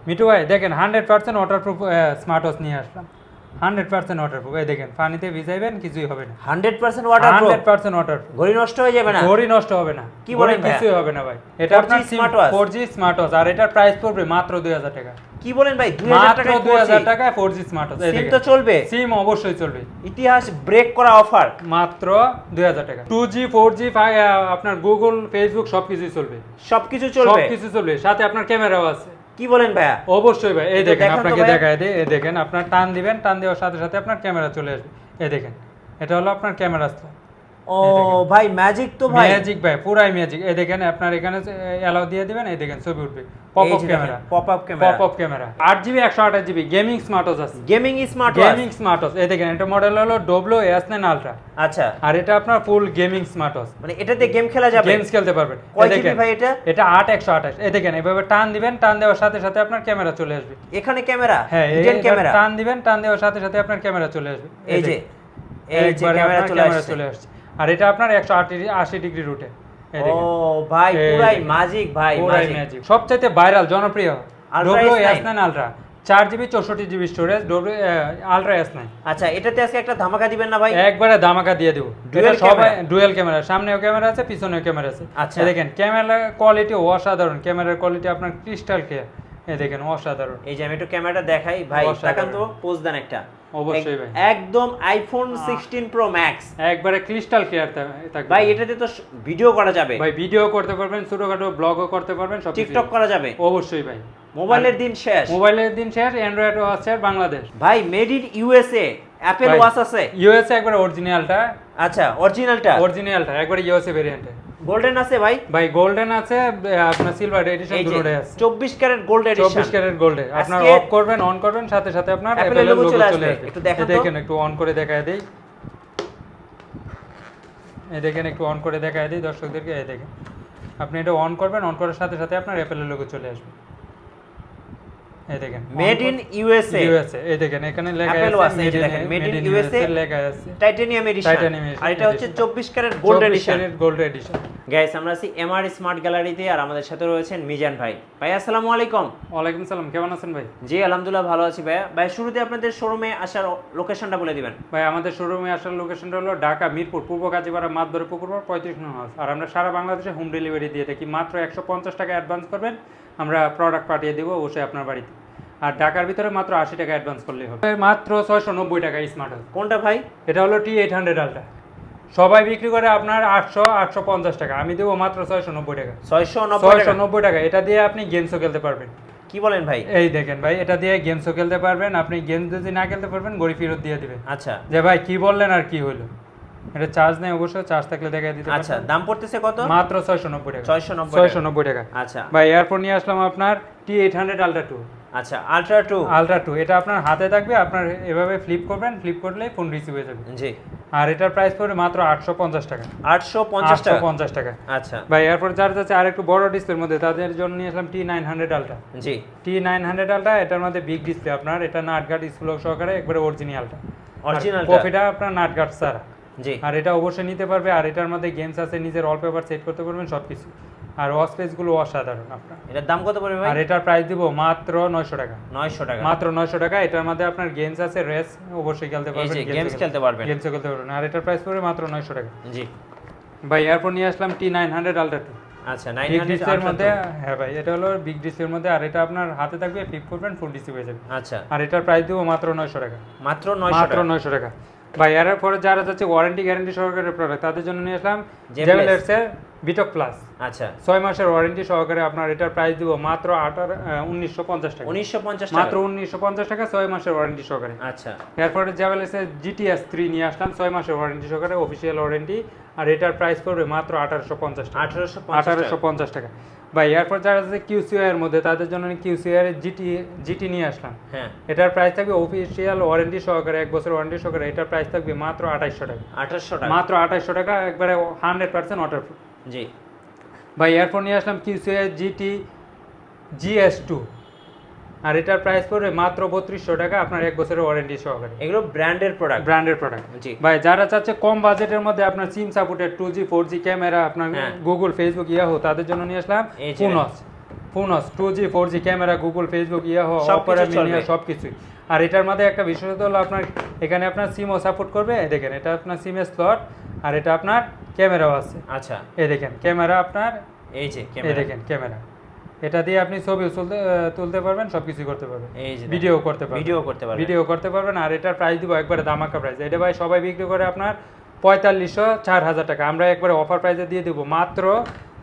মিঠু ভাই দেখেন 100% waterproof smart watch নিয়ে আসলাম। 100% ওয়াটারপ্রুফ, এই দেখেন পানিতে ভিজাইবেন কিছুই হবে না। 100% ওয়াটারপ্রুফ, 100% ওয়াটারপ্রুফ, ঘড়ি নষ্ট হয়ে যাবে না? ঘড়ি নষ্ট হবে না। কি বলেন ভাই? কিছুই হবে না ভাই। এটা 4G আপনার smart watch? 4G smart watch, আর এটার প্রাইস পড়বে মাত্র 2000 টাকা। কি বলেন ভাই, 2000 মাত্র টাকায় 2000 টাকায় 4G স্মার্ট ওয়াচ। সিম তো চলবে? সিম অবশ্যই চলবে। ইতিহাস ব্রেক করা অফার, মাত্র 2000 টাকা। 2G 4G আপনার গুগল ফেসবুক সবকিছুই চলবে। সবকিছু চলবে? সবকিছু চলবে, সাথে আপনার ক্যামেরাও আছে। কি বলেন ভাইয়া? অবশ্যই ভাই, এই একটু দেখেন দেখান তো আপনাকে ভাই। দেখায় দেই। এই দেখেন আপনার টান দিবেন, টান দেওয়ার সাথে সাথে আপনার ক্যামেরা চলে আসবে। এই দেখেন এটা হলো আপনার ক্যামেরা। ও ভাই ম্যাজিক তো ভাই। ম্যাজিক ভাই, পুরাই ম্যাজিক। এই দেখেন আপনার এখানে অ্যালাউ দিয়ে দিবেন, এই দেখেন ছবি উঠবে। Pop up camera, pop up camera, pop up camera. 8GB 128GB gaming smart watch আছে। Gaming smart watch, gaming smart watch. এই দেখেন এটা মডেল হলো WS9 আলট্রা। আচ্ছা, আর এটা আপনার ফুল গেমিং স্মার্ট ওয়াচ, মানে এটাতে গেম খেলা যাবে? গেমস খেলতে পারবেন। কয় এই জিবি দেখেন ভাই এটা? এটা 8/128। এই দেখেন এভাবে টান দিবেন, টান দেওয়ার সাথে সাথে আপনার ক্যামেরা চলে আসবে। এখানে ক্যামেরা, হ্যাঁ, হিডেন ক্যামেরা। টান দিবেন, টান দেওয়ার সাথে সাথে আপনার ক্যামেরা চলে আসবে। এই যে একবারে ক্যামেরা আপনার চলে ক্যামেরা আসছে। চলে আসছে। আর এটা আপনার 180 ডিগ্রি রুটে। এই ও দেখেন ভাই এই পুরাই দেখেন। ম্যাজিক ভাই, পুরাই ম্যাজিক। ম্যাজিক। সবচাইতে ভাইরাল জনপ্রিয় Ultra WS9 ultra, 4GB 64GB storage, ultra S9। আচ্ছা, এটাতে আজকে একটা ধামাকা দিবেন না ভাই? একবারে ধামাকা দিয়ে দেব। Dual এটা সবাই camera? ডুয়াল ক্যামেরা, সামনেও ক্যামেরা আছে, পিছনেও ক্যামেরা আছে। আচ্ছা। এই দেখেন ক্যামেরা কোয়ালিটি অসাধারণ, ক্যামেরার কোয়ালিটি আপনার ক্রিস্টাল ক্লিয়ার। এই দেখেন অসাধারণ। এই যে আমি একটু ক্যামেরাটা দেখাই ভাই, অসাধারণ। তাকান তো, পোজ দেন একটা। অবশ্যই ভাই, একদম আইফোন 16 প্রো ম্যাক্স একবারে ক্রিস্টাল ক্লিয়ার থাকবে ভাই। এটাতে তো ভিডিও করা যাবে ভাই, ভিডিও করতে পারবেন, ছোটখাটো ব্লগও করতে পারবেন, সব টিকটক করা যাবে? অবশ্যই ভাই। মোবাইলের দিন শেষ, মোবাইলের দিন শেষ। অ্যান্ড্রয়েড আছে বাংলাদেশ ভাই। মেড ইন ইউএসএ অ্যাপল ভাই। ওয়াচ আছে? ইউএসএ একবারে অরিজিনালটা। আচ্ছা, অরিজিনালটা? অরিজিনালটা একবারে ইউএসএ ভেরিয়েন্টে। গোল্ডেন আছে ভাই? ভাই গোল্ডেন আছে, আপনার সিলভার এডিশন এই যে দুটোই আছে। 24 ক্যারেট গোল্ড এডিশন। 24 ক্যারেট গোল্ডে আপনার আজকে অফ করবেন, অন করবেন, সাথে সাথে আপনার Apple অ্যাপলের logo লোগো চলে চলে আসবে। আসবে। একটু দেখান এই তো। দেখেন একটু অন করে দেখায় দেই। এই দেখেন একটু অন করে দেখায় দেই দর্শকদেরকে। এই দেখেন আপনি এটা অন করবেন, অন করার সাথে সাথে আপনার অ্যাপলের লোগো চলে আসবে। এই দেখেন মেড ইন ইউএসএ। ইউএসএ। এই দেখেন এখানে লেখা Apple আছে watch, এই যে দেখেন, made in USA, লেখা আছে টাইটানিয়াম এডিশন। Titanium edition. আর এটা হচ্ছে 24 carat gold edition. Gold edition. Guys, আমরা আছি এমআর স্মার্ট গ্যালারিতে, আর আমাদের সাথে রয়েছেন মিজান ভাই। ভাই আসসালামু আলাইকুম। ওয়ালাইকুম সালাম, কেমন আছেন ভাই? জি আলহামদুলিল্লাহ ভালো আছি ভাইয়া। ভাই শুরুতে আপনাদের শোরুমে আসার লোকেশনটা বলে দিবেন। ভাই আমাদের শোরুমে আসার লোকেশনটা হলো ঢাকা মিরপুর পূর্ব কাজীপাড়া মাতবরে পুকুর পাড় 35 নং হাউস। আর আমরা সারা বাংলাদেশে হোম ডেলিভারি দিয়ে থাকি। মাত্র 150 টাকা অ্যাডভান্স করবেন, আমরা প্রোডাক্ট পাঠিয়ে দেবো অবশ্যই আপনার বাড়িতে। আর ঢাকার ভিতরে মাত্র 80 টাকা অ্যাডভান্স করলেই হবে। মাত্র 690 টাকা স্মার্ট ওয়াচ। কোনটা ভাই? এটা হলো T800 আলট্রা। সবাই বিক্রি করে আপনার 850 টাকা, আমি দেবো মাত্র 690 টাকা। 690 টাকা। এটা দিয়ে আপনি গেমসও খেলতে পারবেন। কি বলেন ভাই? এই দেখেন ভাই, এটা দিয়ে গেমসও খেলতে পারবেন। আপনি গেম যদি না খেলতে পারবেন, ঘড়ি ফেরত দিয়ে দিবেন। আচ্ছা, যে ভাই কি বললেন আর কি হলো। এটা চার্জ নেই অবশ্য, চার্জ থাকলে দেখাই দিতে আচ্ছা। পারবেন। দাম পড়তেছে কত? মাত্র 690 টাকা। 690 টাকা। আচ্ছা ভাই এরপর নিয়ে আসলাম আপনার T800 আলট্রা 2। আচ্ছা, আলট্রা 2। আলট্রা 2 এটা আপনার হাতে থাকবে, আপনার এভাবে ফ্লিপ করবেন, ফ্লিপ করলেই ফোন রিসিভ হয়ে যাবে। জি। আর এটার প্রাইস পড়বে মাত্র 850 টাকা। 850 টাকা। 850 টাকা। আচ্ছা ভাই এরপর যারা যাচ্ছে আর একটু বড় ডিসপ্লের মধ্যে, তাদের জন্য নিয়ে আসলাম T900 আলট্রা। জি। T900 আলট্রা এটার মধ্যে বিগ ডিসপ্লে আপনার, এটা নাট গার্ড স্কুল সহকারে একবারে অরিজিনালটা। অরিজিনালটা? কপিটা আপনার নাট গার্ড ছাড়া। জি। আর এটা অবশ্যই নিতে পারবে। আর এটার মধ্যে গেমস আছে, নিজের ওয়ালপেপার সেট করতে পারবেন সবকিছু। আর ওয়াচপেস গুলো অসাধারণ আপনার। এটার দাম কত পড়বে ভাই? আর এটার প্রাইস দিব মাত্র 900 টাকা। 900 টাকা। মাত্র 900 টাকা। এটার মধ্যে আপনার গেমস আছে, রেস অবশ্যই খেলতে এই পারবেন, যে গেমস খেলতে পারবেন। গেমসও খেলতে পারবেন। আর এটার প্রাইস পড়বে মাত্র 900 টাকা। জি। ভাই এরপর নিয়ে আসলাম T900 আলট্রা 2। আচ্ছা, বিগ 900 ডিসপ্লের Ultra মধ্যে। 2। হ্যাঁ ভাই, এটা হলো বিগ ডিসপ্লের মধ্যে। আর এটা আপনার হাতে থাকবে, ফ্লিপ করবেন, ফুল রিসিভ হয়ে যাবে। আচ্ছা, আর এটার প্রাইস দিব মাত্র 900 টাকা। মাত্র 900 মাত্র টাকা। 900 টাকা। ভাই এর পরে যারা যাচ্ছে ওয়ারেন্টি গ্যারান্টি সহকারে প্রোডাক্ট, তাদের জন্য নিয়ে আসলাম Javelin জেভেলার্স এর বিটক প্লাস। আচ্ছা, 6 মাসের ওয়ারেন্টি সহকারে আপনার এটার প্রাইস দিব মাত্র 1950 টাকা। 1950 টাকা। মাত্র 1950 টাকা, 6 মাসের ওয়ারেন্টি সহকারে। আচ্ছা, এরপরে জেভেলার্স এর GTS 3 নিয়ে আসলাম 6 মাসের ওয়ারেন্টি সহকারে, অফিসিয়াল ওয়ারেন্টি। আর এটার প্রাইস পড়বে মাত্র 1850 টাকা। 1850 টাকা। ভাই এরপর যারা আছে QCI এর মধ্যে, তাদের জন্য QCI এর GT নিয়ে আসলাম। হ্যাঁ, এটার প্রাইস থাকবে অফিসিয়াল ওয়ারেন্টি সহকারে, 1 বছর ওয়ারেন্টি সহকারে। এটার প্রাইস থাকবে মাত্র 2800 টাকা। 2800 টাকা। মাত্র 2800 টাকা, একবারে 100% ওয়াটারপ্রুফ। জি। ভাই এরপর নিয়ে আসলাম QCI GT GS2। আর এটার প্রাইস পড়বে মাত্র 3200 টাকা, আপনার 1 বছরের ওয়ারেন্টি সহকারে। এগুলো ব্র্যান্ডের প্রোডাক্ট। ব্র্যান্ডের প্রোডাক্ট। জি। ভাই যারা চাচ্ছে কম বাজেটের মধ্যে আপনার SIM supported 2G 4G camera, আপনার হ্যাঁ। গুগল ফেসবুক ইয়াহু, তাদের জন্য নিয়ে আসলাম এই যে phones. Phone 2G 4G camera, Google, Facebook, Yahoo, সবকিছু অপেরা, চলবে। মিনিয়া সবকিছুই। আর এটার মধ্যে একটা বিশেষত্ব হলো আপনার এখানে আপনার সিমও সাপোর্ট করবে। এই দেখেন এটা আপনার সিমের স্লট, আর এটা আপনার ক্যামেরাও আছে। আচ্ছা, এই দেখেন ক্যামেরা আপনার, এই যে এই ক্যামেরা, দেখেন ক্যামেরা, এটা দিয়ে আপনি ছবিও তুলতে পারবেন, সবকিছু করতে পারবেন, এই যে ভিডিও করতে পারবেন, ভিডিও করতে পারবেন। ভিডিও করতে পারবেন। আর এটার প্রাইস দিব একবারে দামাকা প্রাইস। এটা ভাই সবাই বিক্রি করে আপনার 4500 4000 টাকা, আমরা একবারে অফার প্রাইসে দিয়ে দেবো মাত্র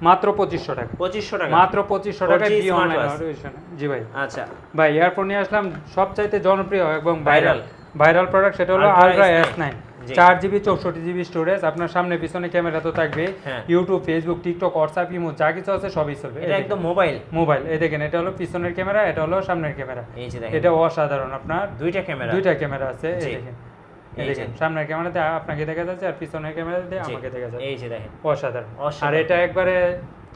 2500 টাকা। 2500 টাকা মাত্র 2500 টাকায় 4G বি অনলাইন smartwatch। অডিশন। জি ভাই। আচ্ছা, ভাই এয়ারফোন নিয়ে আসলাম সবচাইতে জনপ্রিয় এবং Viral। ভাইরাল প্রোডাক্ট, সেটা হলো Ultra আলট্রা S9 S9। জি। 4GB 64GB স্টোরেজ, আপনার সামনে পিছনে ক্যামেরা তো থাকবে, হ্যাঁ। YouTube, Facebook, TikTok, WhatsApp, imo যা কিছু আছে সবই চলবে। এটা একদম মোবাইল। মোবাইল, এই দেখেন এটা হলো পিছনের ক্যামেরা, এটা হলো সামনের ক্যামেরা। এই যে দেখেন এটা অসাধারণ, আপনার দুইটা ক্যামেরা। দুইটা ক্যামেরা আছে। এই জি। দেখেন, এই এই যে। দেখেন সামনের ক্যামেরাতে আপনাকে দেখা যাচ্ছে, আর পিছনের ক্যামেরাতে জি, আমাকে দেখা যাচ্ছে। এই যে দেখেন অসাধারণ। আর অসাধারণ। এটা একবারে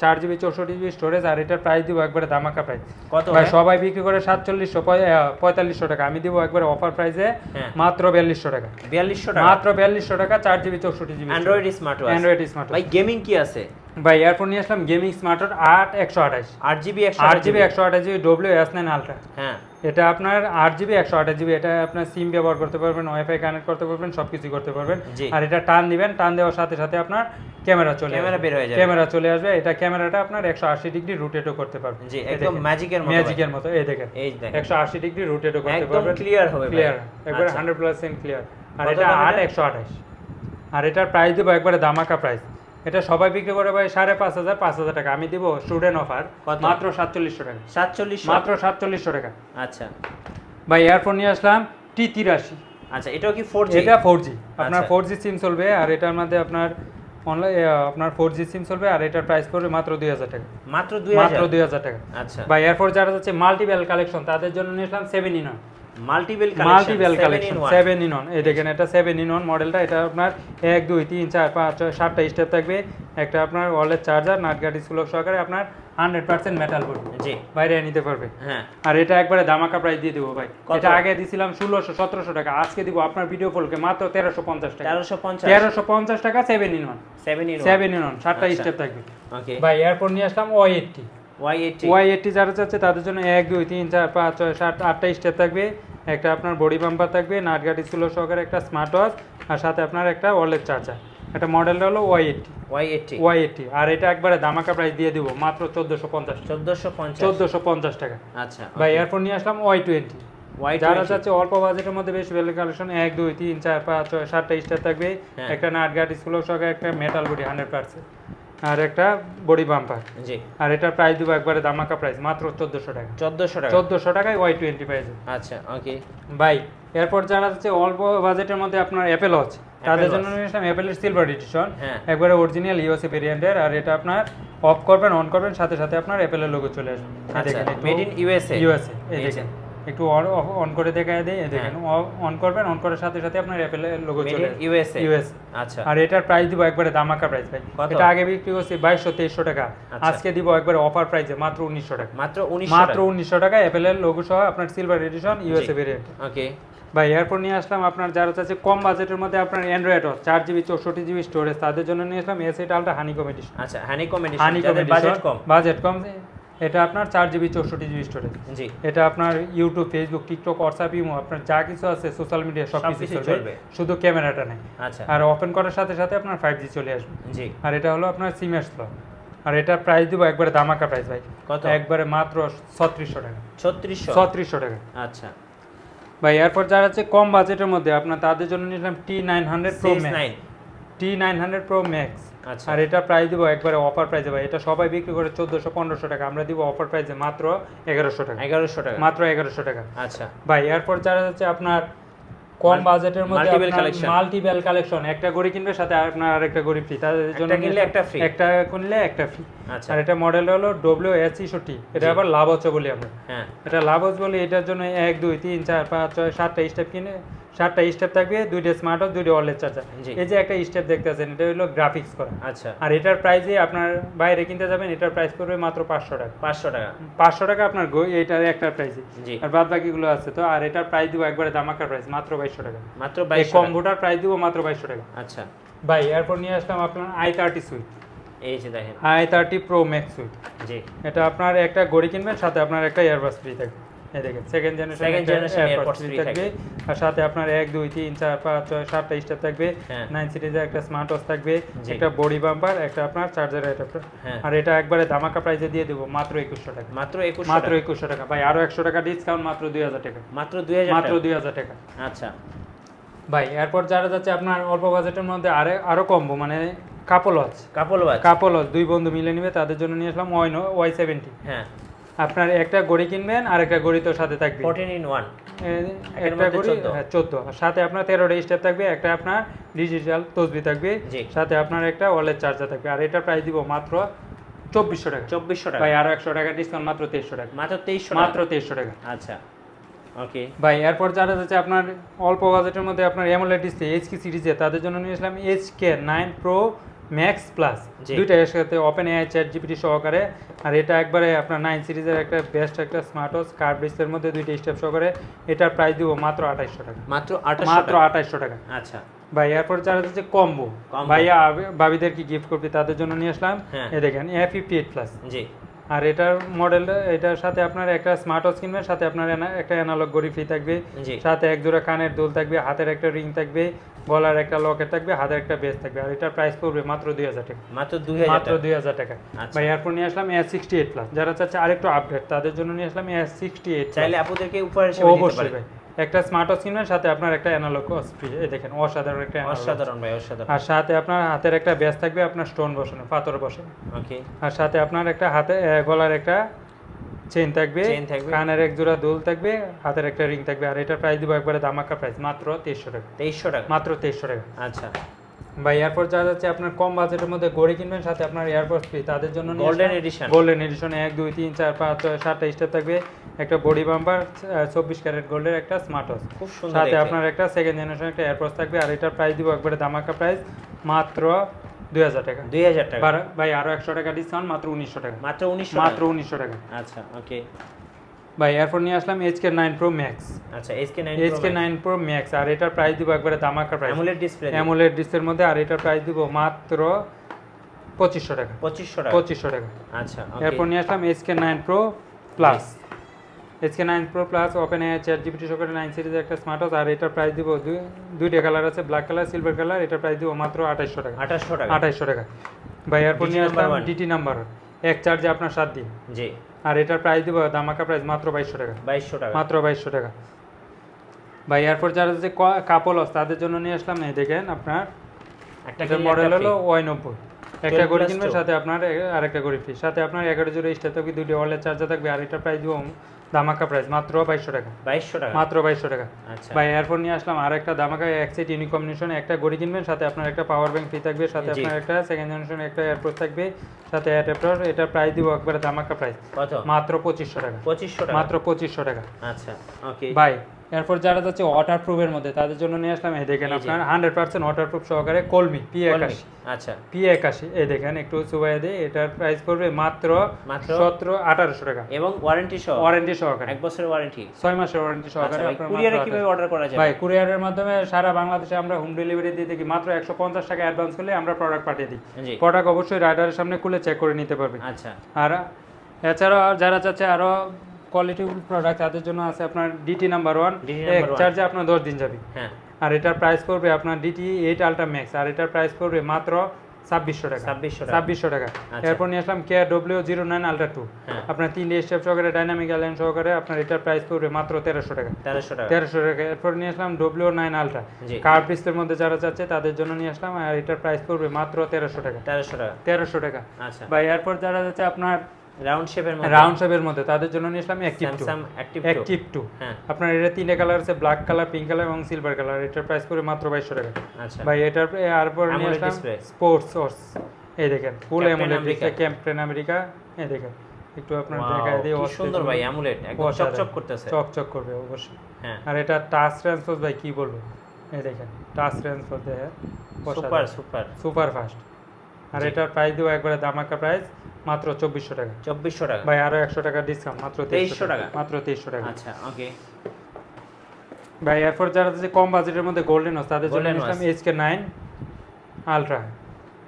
4GB 64GB স্টোরেজ, আর এটার প্রাইস দিব একবারে দামাকা প্রাইস। কত ভাই হয়? সবাই বিক্রি করে 4745 টাকা, আমি দিব একবারে অফার প্রাইসে হ্যাঁ। মাত্র 4200 টাকা। 4200 টাকা মাত্র 4200 টাকা 4GB 64GB Android smart watch. Android smart. ভাই গেমিং কি আছে? ভাই এয়ারফোন নিয়ে আসলাম gaming smart 8128, 8GB 8GB 128GB WS9 ultra. হ্যাঁ, এটা আপনার 8GB 128GB, এটা আপনার সিম ব্যবহার করতে পারবেন, ওয়াইফাই কানেক্ট করতে পারবেন, সবকিছু করতে পারবেন। জি। আর এটা টান দিবেন, টান দেওয়ার সাথে সাথে আপনার ক্যামেরা ক্যামেরা বের হয়ে যাবে। ক্যামেরা চলে আসবে। এটা ক্যামেরাটা আপনার 180 ডিগ্রি রোটেটও করতে পারবেন। জি, এই একদম দেখেন, ম্যাজিকের মতো। ম্যাজিকের মতো। এই দেখেন এই দেখেন 180 ডিগ্রি রোটেটও করতে একদম পারবেন, ক্লিয়ার হবে ভাই। ক্লিয়ার, একবারে আচ্ছা। 100% ক্লিয়ার। আর কত এটা দাম এটা? 8128, আর এটার প্রাইস দিব একবারে দামাকা প্রাইস। এটা সবাই বিক্রি করে ভাই 5500 5000 টাকা, আমি দিব স্টুডেন্ট অফার কত? মাত্র 4700 টাকা। 4700 মাত্র 4700 টাকা। আচ্ছা, ভাই এয়ারফোন নিয়ে আসলাম T83। আচ্ছা এটাও কি 4G? এটা 4G, আপনার আচ্ছা। 4G সিম চলবে, আর এটার মধ্যে আপনার অনলাইন আপনার 4G সিম চলবে, আর এটার প্রাইস পড়বে মাত্র 2000 টাকা। মাত্র মাত্র 2000। 2000 টাকা। আচ্ছা, ভাই এরপর যারা হচ্ছে মাল্টিবেল কালেকশন, তাদের জন্য নিয়েছিলাম 7 in 1। Multiple multiple collection collection 7 in 1। এই দেখেন এটা 7 in 1 মডেলটা। এটা আপনার 1 2 3 4 5 6 7টা স্টেপ থাকবে, একটা আপনার ওয়ালেট চার্জার, নাটগার্ড স্কুল সহকারে আপনার 100% মেটাল বোর্ড, জি, বাইরে নিতে পারবে। হ্যাঁ। আর এটা একবারে দামাকা প্রাইস দিয়ে দেবো ভাই। কত? এটা আগে দিছিলাম 1600 1700 টাকা, আজকে দিব আপনার ভিডিও কলকে মাত্র 1350 টাকা। 1350 1350 টাকা 7 in 1। 7 in 1। 7 in 1 7টা আচ্ছা। স্টেপ থাকবে। ওকে, ভাই এয়ারপোর্ট নিয়ে আসলাম Y80। Y80। Y80 যারা চাচ্ছে তাদের জন্য 1 2 3 4 5 6 7 8টা স্টেপ থাকবে, একটা আপনার বডি বাম্পার থাকবে, নাটগার্ড স্কুল সহকারে একটা স্মার্ট ওয়াচ, আর সাথে আপনার একটা ওয়ালেট চার্জার। এটা মডেলটা হলো Y80। Y80। আর এটা একবারে দামাকা প্রাইস দিয়ে দিব মাত্র 1450 টাকা। 1450। 1450 টাকা। আচ্ছা ভাই এয়ারফোন নিয়ে আসলাম Y20। যারা চাচ্ছে অল্প বাজেটের মধ্যে বেশ ভ্যালু কালেকশন 1 2 3 4 5 6 7টা স্টার থাকবে, হ্যাঁ। একটা নাটগার্ড স্কুল সহকারে একটা মেটাল বডি 100%, আর একটা বডি বাম্পার। জি, আর এটার প্রাইস দিব একবারে দামাকা প্রাইস মাত্র 1400 টাকা। 1400 টাকা। 1400 টাকায় Y20 পেয়েছে। আচ্ছা ওকে, ভাই এরপর যারা হচ্ছে অল্প বাজেটের মধ্যে আপনার অ্যাপেল ওয়াচ, তাদের Apple জন্য Watch। নিয়ে আসলাম অ্যাপেলের সিলভার এডিশন, হ্যাঁ। একবারে অরিজিনাল ইউএসএ ভেরিয়েন্টের। আর এটা আপনার অফ করবেন, অন করবেন, সাথে সাথে আপনার অ্যাপেলের লোগো চলে আসবে। এই আচ্ছা, দেখেন একটু মেড ইন ইউএসএ। ইউএসএ। এই এই যে। দেখেন একটু অন করে দেখায় দেয়। এই দেখেন অন করবেন, অন করার সাথে সাথে আপনার অ্যাপেলের লোগো মেড চলে ইন আসবে। ইউএসএ। ইউএসএ। আচ্ছা, আর এটার প্রাইস দিব একবারে দামাকা প্রাইস ভাই। কত? এটা আগে বিক্রি করছি 2200 টাকা, আচ্ছা। আজকে দিব একবারে অফার প্রাইসে মাত্র 1900 টাকা। মাত্র 1900 মাত্র টাকা। 1900 টাকা অ্যাপেলের লোগো সহ আপনার সিলভার এডিশন ইউএসএ ভেরিয়েন্ট। ওকে, ভাই এরপর নিয়ে আসলাম আপনার যারা চাচ্ছে কম বাজেটের মধ্যে আপনার অ্যান্ড্রয়েড 4GB 64GB স্টোরেজ, তাদের জন্য নিয়ে আসলাম S8 আলট্রা হানিকম এডিশন। আচ্ছা হানিকম এডিশন, হানিকম যাদের বাজেট কম। বাজেট কম, এটা আপনার 4GB 64GB স্টোরেজ। জি, এটা আপনার YouTube, Facebook, TikTok, WhatsApp, imo আপনার যা কিছু আছে সোশ্যাল মিডিয়া সব কিছু সবকিছু চলবে, চলবে। শুধু ক্যামেরাটা নেই। আচ্ছা, আর ওপেন করার সাথে সাথে আপনার 5G চলে আসবে। জি, আর এটা হলো আপনার সিমের স্লট। আর এটার প্রাইস দিব একবারে দামাকা প্রাইস ভাই। কত? একবারে মাত্র 3600 টাকা। 3600। 3600 টাকা। আচ্ছা, ভাই এরপর যারা হচ্ছে কম বাজেটের মধ্যে আপনার তাদের জন্য নিলাম T900 Pro Max। CS9। T900 Pro Max। আচ্ছা, আর এটা প্রাইস দিব একবারে অফার প্রাইসে ভাই। এটা সবাই বিক্রি করে 1400 টাকা, আমরা দিব অফার প্রাইসে মাত্র 1100 টাকা। 1100 টাকা। মাত্র 1100 টাকা। আচ্ছা, ভাই এরপর যারা হচ্ছে আপনার কম বাজেটের মধ্যে Multiple collection। মাল্টিবেল কালেকশন, একটা গড়ি কিনবে সাথে আপনার আরেকটা গড়ি ফ্রি, তাদের জন্য একটা কিনলে একটা free। একটা কিনলে একটা ফ্রি। আচ্ছা, আর এটা মডেল হলো WS66। এটা জি। আবার লাভ হচ্ছে বলি আমরা। হ্যাঁ, এটা লাভ হচ্ছে বলি, এটার জন্য 1 2 3 4 5 6 7টা স্টেপ কিনে, 7টা স্টেপ থাকবে, 2টা স্মার্ট ওয়াচ, 2টা ওয়ালেট চার্জার। জি। এই যে একটা স্টেপ দেখতেছেন, এটা হলো গ্রাফিক্স করা। আচ্ছা, আর এটার প্রাইসে আপনার বাইরে কিনতে যাবেন, এটার প্রাইস পড়বে মাত্র 500 টাকা। 500 টাকা। 500 টাকা আপনার এইটার একটা প্রাইসে। জি, আর বাদ বাকিগুলো আছে তো। আর এটার প্রাইস দিব একবারে দামাকার প্রাইস মাত্র 2200 টাকা। মাত্র এই 2200 টাকা। কম্পিউটার প্রাইস দিব মাত্র 2200 টাকা। আচ্ছা, ভাই এরপর নিয়ে আসলাম আপনার i30 সুইট। এই যে দেখেন i30 Pro Max Suite। জি এটা আপনার একটা ঘড়ি কিনবেন, সাথে আপনার একটা ইয়ারবাস ফ্রি থাকবে। এই দেখেন second Second generation generation AirPods free free থাকবে। আর সাথে আপনার 1 2 3 4 5 6 7টা স্টেপ থাকবে। হ্যাঁ। 9 সিরিজের একটা স্মার্ট ওয়াচ থাকবে, জি। একটা বডি বাম্পার, একটা আপনার চার্জার অ্যাডাপ্টার। হ্যাঁ। আর এটা একবারে ধামাকা প্রাইসে দিয়ে দেবো মাত্র 2100 টাকা। মাত্র 2100 মাত্র টাকা। 2100 টাকা ভাই, আরো 100 টাকা ডিসকাউন্ট, মাত্র 2000 টাকা। মাত্র 2000 মাত্র টাকা। 2000 টাকা আচ্ছা ভাই। এরপর যারা যাচ্ছে আপনার অল্প বাজেটের মধ্যে আরো কমবো, মানে কাপল ওয়াচ। কাপল ওয়াচ। কাপল ওয়াচ দুই বন্ধু মিলে নিবে, তাদের জন্য নিয়ে আসলাম Y70। হ্যাঁ আপনার একটা ঘড়ি কিনবেন আর একটা ঘড়ি তো সাথে থাকবে। 14 in 1। এর একটা মধ্যে ঘড়ি 14 হ্যাঁ 14, আর সাথে আপনার 13টা স্টেপ থাকবে, একটা আপনার ডিজিটাল তসবি থাকবে, জি। সাথে আপনার একটা ওয়ালেট চার্জার থাকবে। আর এটার প্রাইস দিব মাত্র 2400 টাকা। 2400 টাকা। ভাই আরো 100 টাকা ডিসকাউন্ট, মাত্র 2300 টাকা। মাত্র 2300 টাকা। মাত্র 2300 টাকা। আচ্ছা ওকে। ভাই এরপর যারা যাচ্ছে আপনার অল্প বাজেটের মধ্যে আপনার অ্যামোলেড ডিসপ্লে HK সিরিজে, তাদের জন্য নিয়ে আসলাম HK9 Pro Max Plus। জি। দুইটা এর সাথে ওপেন AI চ্যাট জিপিটি সহকারে। আর এটা একবারে আপনার 9 সিরিজের একটা বেস্ট একটা স্মার্ট ওয়াচ, কার্ভ ডিসপ্লের মধ্যে দুইটা স্টেপ সহকারে। এটার প্রাইস দিব মাত্র 2800 টাকা। মাত্র 2800 মাত্র টাকা। 2800 টাকা। আচ্ছা ভাই এরপর যারা হচ্ছে কম্বো, Combo। ভাইয়া ভাবিদের কি গিফট করবে তাদের জন্য নিয়ে আসলাম। হ্যাঁ। এই দেখেন A58 প্লাস। জি আর এটার মডেলটা, এটার সাথে আপনার একটা স্মার্ট ওয়াচ কিনবেন, সাথে আপনার একটা অ্যানালগ ঘড়ি ফ্রি থাকবে, জি। সাথে এক জোড়া কানের দুল থাকবে, হাতের একটা রিং থাকবে, গলার একটা লকেট থাকবে, হাতের একটা বেস থাকবে। আর এটার প্রাইস পড়বে মাত্র 2000 টাকা। মাত্র 2000 মাত্র টাকা। 2000 টাকা। আচ্ছা। ভাই এরপর নিয়ে আসলাম A68 প্লাস। যারা চাচ্ছে আরেকটু আপডেট তাদের জন্য নিয়ে আসলাম A68 চাইলে আপুদেরকে উপহার হিসেবে দিতে অবশ্যই পারেন। ভাই, একটা স্মার্ট ওয়াচ কিনবেন, সাথে আপনার একটা অ্যানালগ ওয়াচ ফ্রি। এই দেখেন অসাধারণ একটা analog watch। অসাধারণ ভাই অসাধারণ। আর সাথে আপনার হাতের একটা ব্যাস থাকবে, আপনার স্টোন বসানো, পাথর বসানো। ওকে আর সাথে আপনার একটা হাতে গলার একটা চেইন থাকবে, চেইন থাকবে। কানের এক জোড়া দুল থাকবে, হাতের একটা রিং থাকবে। আর এটার প্রাইস দিব একবারে ধামাকা প্রাইস, মাত্র 2300 টাকা। 2300 টাকা। মাত্র 2300 টাকা। আচ্ছা ভাই এয়ারপোর্ট চার্জ আছে আপনার কম বাজেটের মধ্যে ঘড়ি কিনবেন, সাথে আপনার এয়ারপোর্ট ফ্রি, তাদের জন্য Golden edition। গোল্ডেন এডিশন 1 2 3 4 5 6 7টা স্টেপ থাকবে, একটা বডি বাম্পার, 24 ক্যারেট গোল্ডের একটা স্মার্ট ওয়াচ, খুব সুন্দর সাথে দেখতে। আপনার একটা সেকেন্ড জেনারেশন একটা এয়ারপোর্ট থাকবে। আর এটার প্রাইস দিব একবারে ধামাকা প্রাইস, মাত্র 2000 টাকা। 2000 টাকা। ভাই আরো 100 টাকা ডিসকাউন্ট, মাত্র 1900 টাকা। মাত্র 1900 মাত্র টাকা। 1900 টাকা। আচ্ছা ওকে। ভাই এরপর নিয়ে আসলাম HK9 Pro Max। আচ্ছা HK9 HK9 Pro Max, আর এটার প্রাইস দিব একবারে ধামাকা প্রাইস, AMOLED ডিসপ্লে। অ্যামোলেড ডিসপ্লের মধ্যে। আর এটার প্রাইস দিব মাত্র 2500 টাকা। 2500 টাকা। 2500 টাকা। আচ্ছা এরপর ওকে। নিয়ে আসলাম HK9 Pro Plus। HK9 Pro Plus open AI chat GPT সহকারে 9 সিরিজের একটা স্মার্ট ওয়াচ। আর এটার প্রাইস দিব দুইটা কালার আছে, ব্ল্যাক কালার, সিলভার কালার। এটার প্রাইস দিব মাত্র 2800 টাকা। 2800 টাকা। 2800 টাকা। ভাই এরপর DT নিয়ে আসলাম number 1। DT নাম্বার, এক চার্জে আপনার 7 দিন। জি আর এটার প্রাইস দিব ধামাকা প্রাইস, মাত্র 2200 টাকা। 2200 টাকা। মাত্র 2200 টাকা। ভাই এরপর যারা যে কাপল আছে তাদের জন্য নিয়ে আসলাম, এই দেখেন আপনার একটা এটার কিনলে মডেল একটা হলো free। Y90। একটা 12 ঘড়ি plus কিনবেন, 2। সাথে আপনার আরেকটা ঘড়ি ফ্রি, সাথে আপনার 11 জোড়া স্টার থাকবে, দুইটা ওয়ালেট চার্জার থাকবে। আর এটার প্রাইস দিব ধামাকা প্রাইস, মাত্র 2200 টাকা। 2200 টাকা। মাত্র 2200 টাকা। আচ্ছা ভাই এরপর নিয়ে আসলাম আর একটা ধামাকা এক্সাইট ইউনিক কম্বিনেশন, একটা ঘড়ি কিনবেন, সাথে আপনার একটা পাওয়ার ব্যাংক ফ্রি থাকবে, সাথে জি। আপনার একটা সেকেন্ড জেনারেশন একটা এয়ারপোর্ট থাকবে, সাথে অ্যাডাপ্টার। এটার প্রাইস দিব একবারে ধামাকা প্রাইস, কত? মাত্র 2500 টাকা। 2500 টাকা। মাত্র 2500 টাকা। আচ্ছা ওকে। ভাই এরপর যারা যাচ্ছে ওয়াটার প্রুফের মধ্যে তাদের জন্য নিয়ে আসলাম, এই দেখেন এই যে। আপনার 100% ওয়াটার প্রুফ সহকারে কলমি P81। আচ্ছা P81 এই দেখেন একটু সুবাইয়া দিয়ে, এটার প্রাইস পড়বে মাত্র মাত্র 1800 টাকা। এবং ওয়ারেন্টি সহ। ওয়ারেন্টি সহকারে, 1 বছরের ওয়ারেন্টি। 6 মাসের ওয়ারেন্টি আচ্ছা সহকারে। ভাই আপনার কুরিয়ারে মাত্র কিভাবে 2800 অর্ডার করা যাবে? ভাই কুরিয়ারের মাধ্যমে সারা বাংলাদেশে আমরা হোম ডেলিভারি দিয়ে থাকি। মাত্র 150 টাকা অ্যাডভান্স করলে আমরা প্রোডাক্ট পাঠিয়ে দিই। জি প্রোডাক্ট অবশ্যই রাইডারের সামনে খুলে চেক করে নিতে পারবে। আচ্ছা আর এছাড়াও যারা চাচ্ছে আরো কোয়ালিটিফুল প্রোডাক্ট, তাদের জন্য আছে আপনার DT নাম্বার 1। DT এক number 1। চার্জে আপনার 10 দিন যাবে। হ্যাঁ আর এটার প্রাইস পড়বে আপনার DT8 Ultra Max। আর এটার প্রাইস পড়বে মাত্র 2600 টাকা। 2600 টাকা। 2600 টাকা। আচ্ছা। এরপর নিয়ে আসলাম KW09 Ultra 2। হ্যাঁ। আপনার 3 স্টেপ সহকারে ডাইনামিক অ্যালাইন সহকারে, আপনার এটার প্রাইস পড়বে মাত্র 1300 টাকা। 1300 টাকা। 1300 টাকা। এরপর নিয়ে আসলাম W9 Ultra জি কার্ভ ডিসপ্লের মধ্যে যারা চাচ্ছে তাদের জন্য নিয়ে আসলাম। আর এটার প্রাইস পড়বে মাত্র 1300 টাকা। 1300 টাকা। 1300 টাকা। আচ্ছা বা এরপর যারা যাচ্ছে আপনার রাউন্ড শেপের মধ্যে রাউন্ড শেপের মধ্যে তাদের জন্য নিয়ে আসলাম Active 2। Samsung active 2। Active 2 হ্যাঁ আপনার এটা 3টা কালার আছে, ব্ল্যাক কালার, পিঙ্ক কালার এবং সিলভার কালার। এটার প্রাইস পড়বে মাত্র 2200 টাকা। আচ্ছা ভাই এটার এরপর নিয়ে AMOLED আসলাম display। স্পোর্টস ওর্স, এই দেখেন ফুল Captain AMOLED America। Display, captain America. এই দেখেন একটু আপনার Wow, দেখায় দিই, কি সুন্দর ভাই অ্যামুলেট, একদম চকচক করতেছে। চকচক করবে অবশ্যই। হ্যাঁ আর এটা টাচ ট্রান্সফার ভাই কি বলবো, এই দেখেন টাচ ট্রান্সফার দেখেন সুপার সুপার সুপার ফাস্ট। আর জি। এটার প্রাইস দেবো একবারে ধামাকা প্রাইস, মাত্র 2400 টাকা। 2400 টাকা। ভাই আরো 100 টাকা ডিসকাউন্ট, মাত্র 2300 টাকা। মাত্র 2300 টাকা। আচ্ছা ওকে। ভাই এরপর যারা হচ্ছে কম বাজেটের মধ্যে গোল্ডেন ওয়াচ, তাদের জন্য Golden নিলাম watch। HK9 Ultra।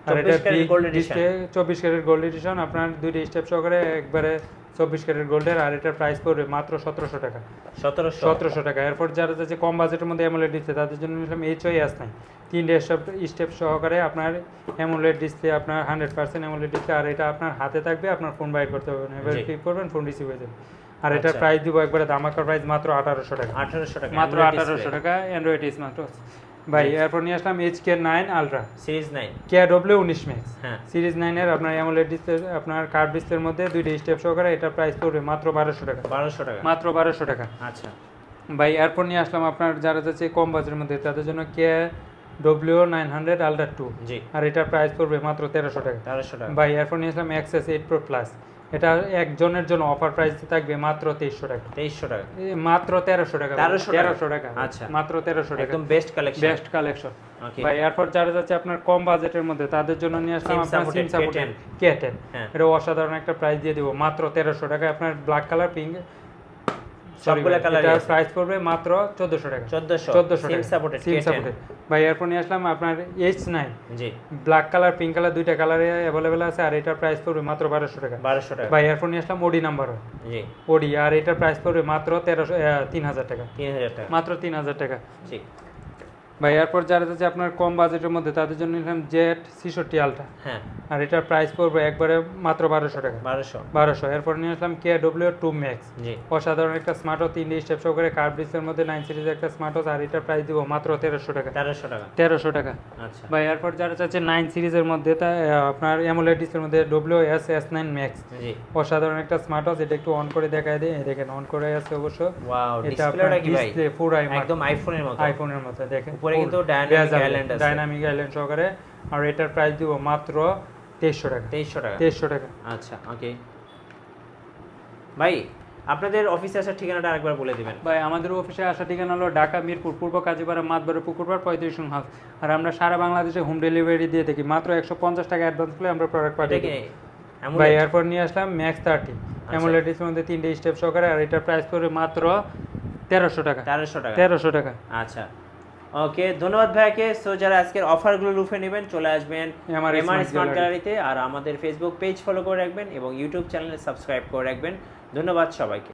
আর এটা 24 carat gold edition. Display 24 carat gold edition, আপনার দুইটা স্টেপ সহকারে একবারে 24 ক্যারেট গোল্ডের, আর এটার প্রাইস পড়বে মাত্র 1700 টাকা। 1700 টাকা। এরপর যারা যাচ্ছে কম বাজেটের মধ্যে অ্যামোলেড ডিসপ্লে তাদের জন্য নিলাম এইচওএস নাই, 3টে স্টেপ সহকারে আপনার অ্যামোলেড ডিসপ্লে, আপনার 100% অ্যামোলেড ডিসপ্লে, আর এটা আপনার হাতে থাকবে, আপনার ফোন বাইর করতে হবে না, এবার জি। ক্লিক করবেন ফোন রিসিভ হয়ে যাবে। আর এটার আচ্ছা। প্রাইস দিব একবারে ধামাকা প্রাইস মাত্র 1800 টাকা। 1800 টাকা মাত্র Android 1800 display। টাকা অ্যান্ড্রয়েড স্মার্ট ভাই। এরপর নিয়ে আসলাম HK9 ultra, series 9। KW19 max হ্যাঁ সিরিজ 9 এর আপনার অ্যামোলেড ডিসপ্লে, আপনার কার্ভ ডিসপ্লের মধ্যে দুইটা স্টেপ সহকারে, এটা প্রাইস পড়বে মাত্র 1200 টাকা। 1200 টাকা। মাত্র 1200 টাকা। আচ্ছা ভাই এরপর নিয়ে আসলাম আপনার যারা যাচ্ছে কম বাজেটের মধ্যে তাদের জন্য KW900 আলট্রা 2, জি আর এটার প্রাইস পড়বে মাত্র 1300 টাকা। 1300 টাকা। ভাই এরপর নিয়ে আসলাম XS 8 Pro Plus, এটা একজনের জন্য অফার প্রাইস থাকবে মাত্র 2300 টাকা। 2300 টাকা। মাত্র 1300 টাকা। 1300 টাকা। আচ্ছা। মাত্র 1300 টাকা। একদম best collection. Best collection. Okay ভাই এরপর যারা যাচ্ছে আপনার কম বাজেটের মধ্যে তাদের জন্য নিয়ে আসলাম SIM আপনার supported SIM supported K10 K10। হ্যাঁ। এটা অসাধারণ একটা প্রাইস দিয়ে দিব মাত্র 1300 টাকা। আপনার ব্ল্যাক কালার, পিঙ্ক, সবগুলো কালার এটা প্রাইস পড়বে মাত্র 1400 টাকা। 1400 সিম সাপোর্টেড সিম K10। সাপোর্টেড। ভাই এরপর নিয়ে আসলাম আপনার H9, জি ব্ল্যাক কালার, পিঙ্ক কালার, দুইটা কালারে অ্যাভেলেবেল আছে, আর এটার প্রাইস পড়বে মাত্র 1200 টাকা। 1200 টাকা। ভাই এরপর নিয়ে আসলাম ওডি নাম্বার জি ওডি, আর এটার প্রাইস পড়বে মাত্র 3000 টাকা। 3000 টাকা। মাত্র 3000 টাকা। জি ভাই এরপর যারা যাচ্ছে আপনার কম বাজেটের মধ্যে তাদের জন্য নিলাম Z66 আলট্রা, হ্যাঁ আর এটার প্রাইস পড়বে একবারে মাত্র 1200 টাকা। 1200। এরপর নিয়ে আসলাম KW2 ম্যাক্স, জি অসাধারণ একটা স্মার্ট ওয়াচ, 3টে স্টেপ সহকারে কার্ভ ডিসপ্লের মধ্যে 9 সিরিজের একটা স্মার্ট ওয়াচ, আর এটার প্রাইস দিব মাত্র 1300 টাকা। 1300 টাকা। 1300 টাকা। আচ্ছা ভাই এরপর যারা চাচ্ছে 9 সিরিজের মধ্যে তা আপনার অ্যামোলেড ডিসপ্লের মধ্যে WS-S9 ম্যাক্স, জি অসাধারণ একটা স্মার্ট ওয়াচ, এটা একটু অন করে দেখায় দেয়, দেখেন অন করে আছে অবশ্য। ওয়াও এটা আপনার ডিসপ্লেটা কি ভাই ডিসপ্লে পুরো একদম আইফোনের মতো। আইফোনের মতো, দেখেন উপরে কিন্তু ডায়নামিক আইল্যান্ড আছে। ডাইনামিক আইল্যান্ড সহকারে, আর এটার প্রাইস দিব মাত্র 2300 টাকা। 2300 টাকা। 2300 টাকা। আচ্ছা ওকে ভাই আপনাদের অফিসে আসার ঠিকানাটা আরেকবার বলে দিবেন। ভাই আমাদের অফিসে আসা ঠিকানা হলো ঢাকা মিরপুর, পূর্ব কাজীপাড়া, মাতবাড়ি পুকুরপাড়, 35 নং হাউস। আর আমরা সারা বাংলাদেশে হোম ডেলিভারি দিয়ে থাকি, মাত্র 150 টাকা অ্যাডভান্স করলে আমরা প্রোডাক্ট পাঠিয়ে দিই। ভাই এরপর নিয়ে আসলাম ম্যাক্স 30 অ্যামোলেড ডিসপ্লের মধ্যে 3টে স্টেপ সহকারে, আর এটার প্রাইস পড়বে মাত্র 1300 টাকা। 1300 টাকা। 1300 টাকা। আচ্ছা ওকে ধন্যবাদ ভাইকে। সো যারা আজকের অফারগুলো লুফে নেবেন চলে আসবেন MR MR Smart smart Gallery। গ্যালারিতে, আর আমাদের ফেসবুক পেজ ফলো করে রাখবেন এবং ইউটিউব চ্যানেলে সাবস্ক্রাইব করে রাখবেন। ধন্যবাদ সবাইকে।